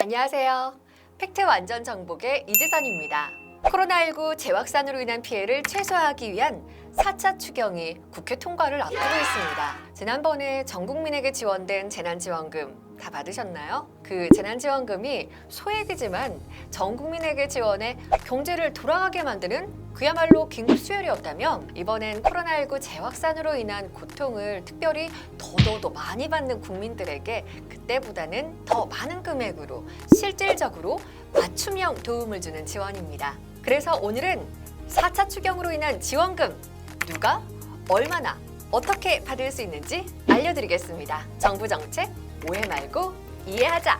안녕하세요. 팩트 완전 정복의 이지선입니다. 코로나19 재확산으로 인한 피해를 최소화하기 위한 4차 추경이 국회 통과를 앞두고 있습니다. 지난번에 전 국민에게 지원된 재난지원금 다 받으셨나요? 그 재난지원금이 소액이지만 전 국민에게 지원해 경제를 돌아가게 만드는 그야말로 긴급 수혈이었다면 이번엔 코로나19 재확산으로 인한 고통을 특별히 더더더 많이 받는 국민들에게 그때보다는 더 많은 금액으로 실질적으로 맞춤형 도움을 주는 지원입니다. 그래서 오늘은 4차 추경으로 인한 지원금 누가 얼마나 어떻게 받을 수 있는지 알려드리겠습니다. 정부 정책 오해 말고 이해하자.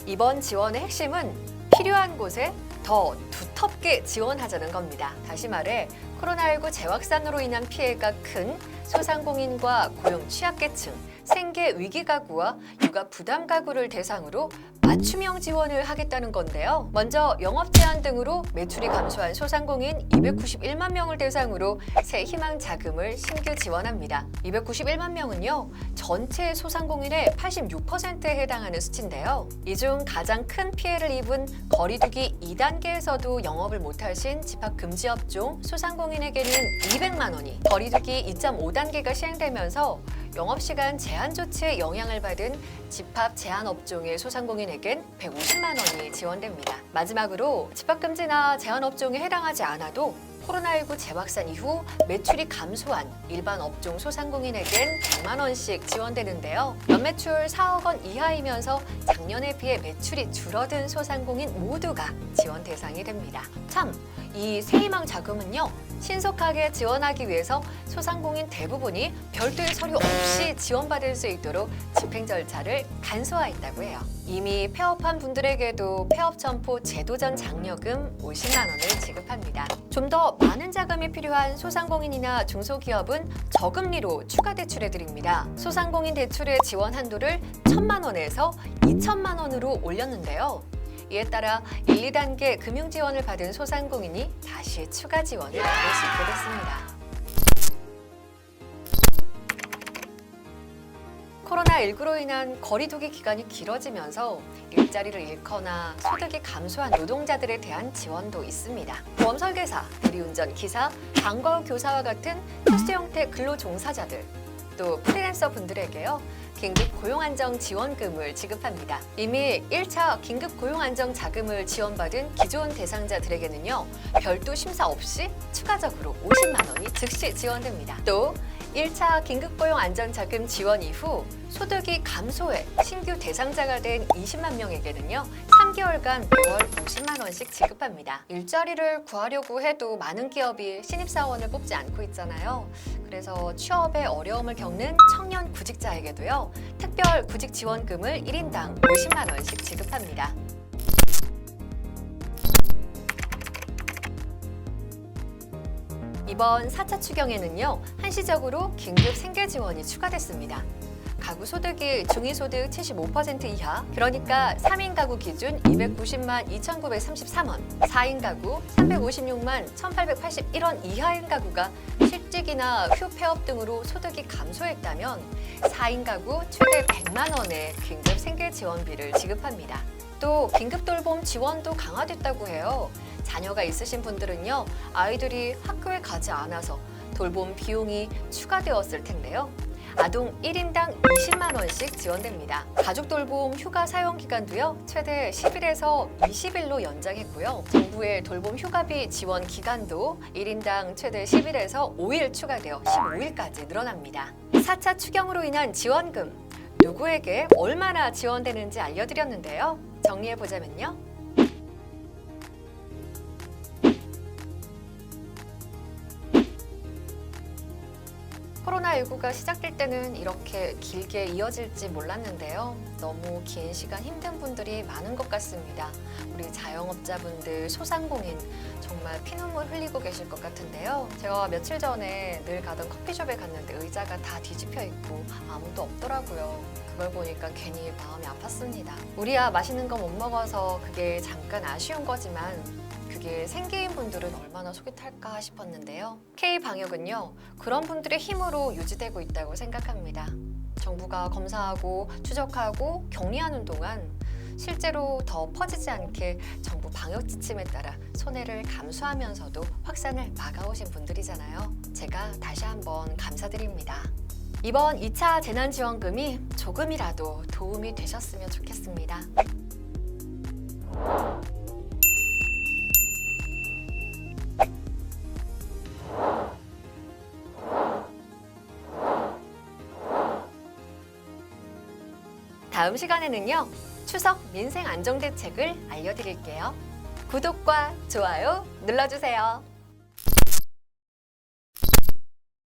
이번 지원의 핵심은 필요한 곳에 더 두텁게 지원하자는 겁니다. 다시 말해 코로나19 재확산으로 인한 피해가 큰 소상공인과 고용 취약계층, 생계 위기 가구와 육아 부담 가구를 대상으로 맞춤형 지원을 하겠다는 건데요. 먼저 영업 제한 등으로 매출이 감소한 소상공인 291만 명을 대상으로 새 희망 자금을 신규 지원합니다. 291만 명은요, 전체 소상공인의 86%에 해당하는 수치인데요. 이 중 가장 큰 피해를 입은 거리두기 2단계에서도 영업을 못하신 집합금지 업종 소상공인에게는 200만 원이, 거리두기 2.5단계가 시행되면서 영업시간 제한 조치에 영향을 받은 집합 제한 업종의 소상공인에겐 150만 원이 지원됩니다. 마지막으로 집합금지나 제한 업종에 해당하지 않아도 코로나19 재확산 이후 매출이 감소한 일반 업종 소상공인에겐 100만 원씩 지원되는데요. 연매출 4억 원 이하이면서 작년에 비해 매출이 줄어든 소상공인 모두가 지원 대상이 됩니다. 참, 이 새희망 자금은요, 신속하게 지원하기 위해서 소상공인 대부분이 별도의 서류 없이 지원받을 수 있도록 집행 절차를 간소화했다고 해요. 이미 폐업한 분들에게도 폐업점포 제도전 장려금 50만 원을 지급합니다. 좀 더 많은 자금이 필요한 소상공인이나 중소기업은 저금리로 추가 대출해드립니다. 소상공인 대출의 지원 한도를 1,000만 원에서 2,000만 원으로 올렸는데요. 이에 따라 1, 2단계 금융 지원을 받은 소상공인이 다시 추가 지원을 받을 수 있게 됐습니다. 코로나19로 인한 거리두기 기간이 길어지면서 일자리를 잃거나 소득이 감소한 노동자들에 대한 지원도 있습니다. 보험 설계사, 대리운전 기사, 방과후 교사와 같은 특수 형태 근로 종사자들, 또 프리랜서 분들에게요, 긴급 고용안정 지원금을 지급합니다. 이미 1차 긴급 고용안정 자금을 지원받은 기존 대상자들에게는요, 별도 심사 없이 추가적으로 50만 원이 즉시 지원됩니다. 또 1차 긴급고용안정자금 지원 이후 소득이 감소해 신규 대상자가 된 20만 명에게는요, 3개월간 월 50만 원씩 지급합니다. 일자리를 구하려고 해도 많은 기업이 신입사원을 뽑지 않고 있잖아요. 그래서 취업에 어려움을 겪는 청년 구직자에게도요, 특별 구직 지원금을 1인당 50만 원씩 지급합니다. 이번 4차 추경에는요, 한시적으로 긴급 생계 지원이 추가됐습니다. 가구 소득이 중위소득 75% 이하, 그러니까 3인 가구 기준 290만 2,933원, 4인 가구 356만 1,881원 이하인 가구가 실직이나 휴폐업 등으로 소득이 감소했다면 4인 가구 최대 100만 원의 긴급 생계 지원비를 지급합니다. 또 긴급 돌봄 지원도 강화됐다고 해요. 자녀가 있으신 분들은요, 아이들이 학교에 가지 않아서 돌봄 비용이 추가되었을 텐데요. 아동 1인당 20만 원씩 지원됩니다. 가족 돌봄 휴가 사용 기간도요, 최대 10일에서 20일로 연장했고요. 정부의 돌봄 휴가비 지원 기간도 1인당 최대 10일에서 5일 추가되어 15일까지 늘어납니다. 4차 추경으로 인한 지원금, 누구에게 얼마나 지원되는지 알려드렸는데요. 정리해보자면요. 코로나19가 시작될 때는 이렇게 길게 이어질지 몰랐는데요. 너무 긴 시간 힘든 분들이 많은 것 같습니다. 우리 자영업자분들, 소상공인 정말 피눈물 흘리고 계실 것 같은데요. 제가 며칠 전에 늘 가던 커피숍에 갔는데 의자가 다 뒤집혀 있고 아무도 없더라고요. 그걸 보니까 괜히 마음이 아팠습니다. 우리야 맛있는 거 못 먹어서 그게 잠깐 아쉬운 거지만 그게 여기에 생계인 분들은 얼마나 속이 탈까 싶었는데요. K방역은요, 그런 분들의 힘으로 유지되고 있다고 생각합니다. 정부가 검사하고 추적하고 격리하는 동안 실제로 더 퍼지지 않게 정부 방역 지침에 따라 손해를 감수하면서도 확산을 막아오신 분들이잖아요. 제가 다시 한번 감사드립니다. 이번 2차 재난지원금이 조금이라도 도움이 되셨으면 좋겠습니다. 다음 시간에는요, 추석 민생 안정대책을 알려드릴게요. 구독과 좋아요 눌러주세요.